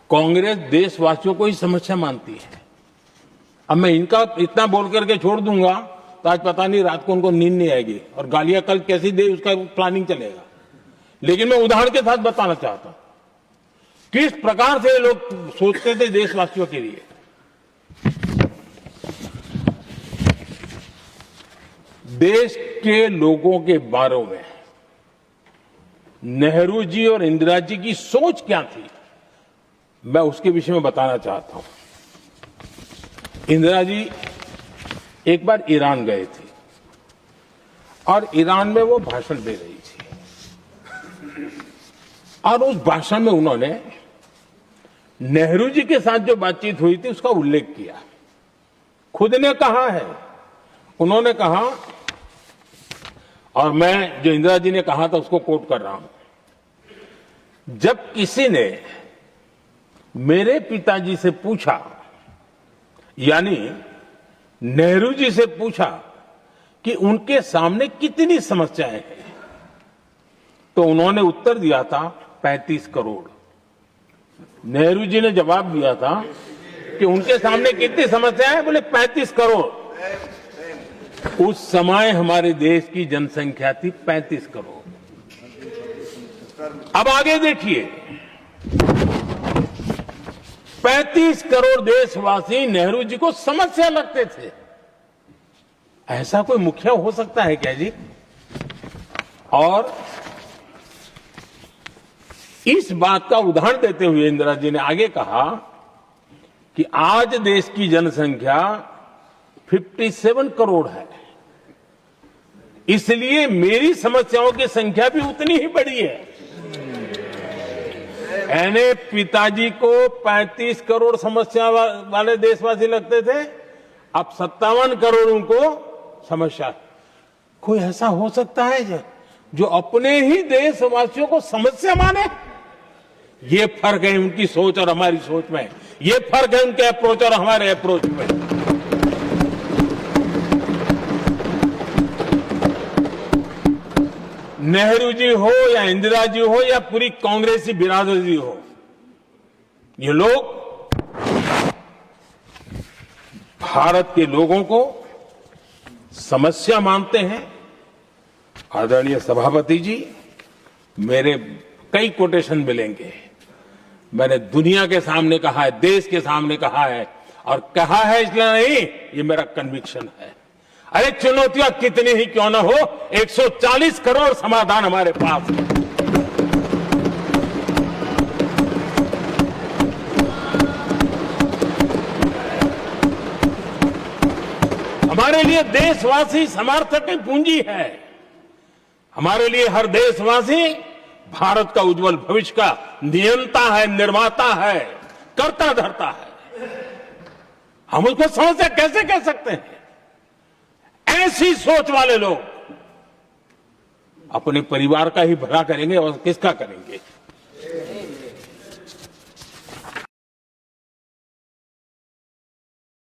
कांग्रेस देशवासियों को ही समस्या मानती है। अब मैं इनका इतना बोल करके छोड़ दूंगा तो आज पता नहीं रात को उनको नींद नहीं आएगी और गालियां कल कैसी दे उसका प्लानिंग चलेगा। लेकिन मैं उदाहरण के साथ बताना चाहता हूं किस प्रकार से लोग सोचते थे देशवासियों के लिए। देश के लोगों के बारे में नेहरू जी और इंदिरा जी की सोच क्या थी, मैं उसके विषय में बताना चाहता हूं। इंदिरा जी एक बार ईरान गए थे और ईरान में वो भाषण दे रही थी और उस भाषण में उन्होंने नेहरू जी के साथ जो बातचीत हुई थी उसका उल्लेख किया। खुद ने कहा है, उन्होंने कहा, और मैं जो इंदिरा जी ने कहा था उसको कोट कर रहा हूं, जब किसी ने मेरे पिताजी से पूछा, यानी नेहरू जी से पूछा कि उनके सामने कितनी समस्याएं हैं, तो उन्होंने उत्तर दिया था 35 करोड़। नेहरू जी ने जवाब दिया था कि उनके सामने कितनी समस्याएं हैं, बोले 35 करोड़। उस समय हमारे देश की जनसंख्या थी 35 करोड़। अब आगे देखिए, 35 करोड़ देशवासी नेहरू जी को समस्या लगते थे। ऐसा कोई मुखिया हो सकता है क्या जी? और इस बात का उदाहरण देते हुए इंदिरा जी ने आगे कहा कि आज देश की जनसंख्या 57 करोड़ है, इसलिए मेरी समस्याओं की संख्या भी उतनी ही बड़ी है। यानी पिताजी को 35 करोड़ समस्या वाले देशवासी लगते थे, अब 57 करोड़ उनको समस्या। कोई ऐसा हो सकता है जो अपने ही देशवासियों को समस्या माने? ये फर्क है उनकी सोच और हमारी सोच में, ये फर्क है उनके अप्रोच और हमारे अप्रोच में। नेहरू जी हो या इंदिरा जी हो या पूरी कांग्रेसी बिरादरी हो, ये लोग भारत के लोगों को समस्या मानते हैं। आदरणीय सभापति जी, मेरे कई कोटेशन मिलेंगे। मैंने दुनिया के सामने कहा है, देश के सामने कहा है, और कहा है इसलिए नहीं, ये मेरा कन्विक्शन है। अरे चुनौतियां कितनी ही क्यों ना हो, 140 करोड़ समाधान हमारे पास है। हमारे लिए देशवासी समर्थक की पूंजी है। हमारे लिए हर देशवासी भारत का उज्जवल भविष्य का नियंता है, निर्माता है, कर्ता धर्ता है। हम उसको समस्या कैसे कह सकते हैं? ऐसी सोच वाले लोग अपने परिवार का ही भला करेंगे और किसका करेंगे?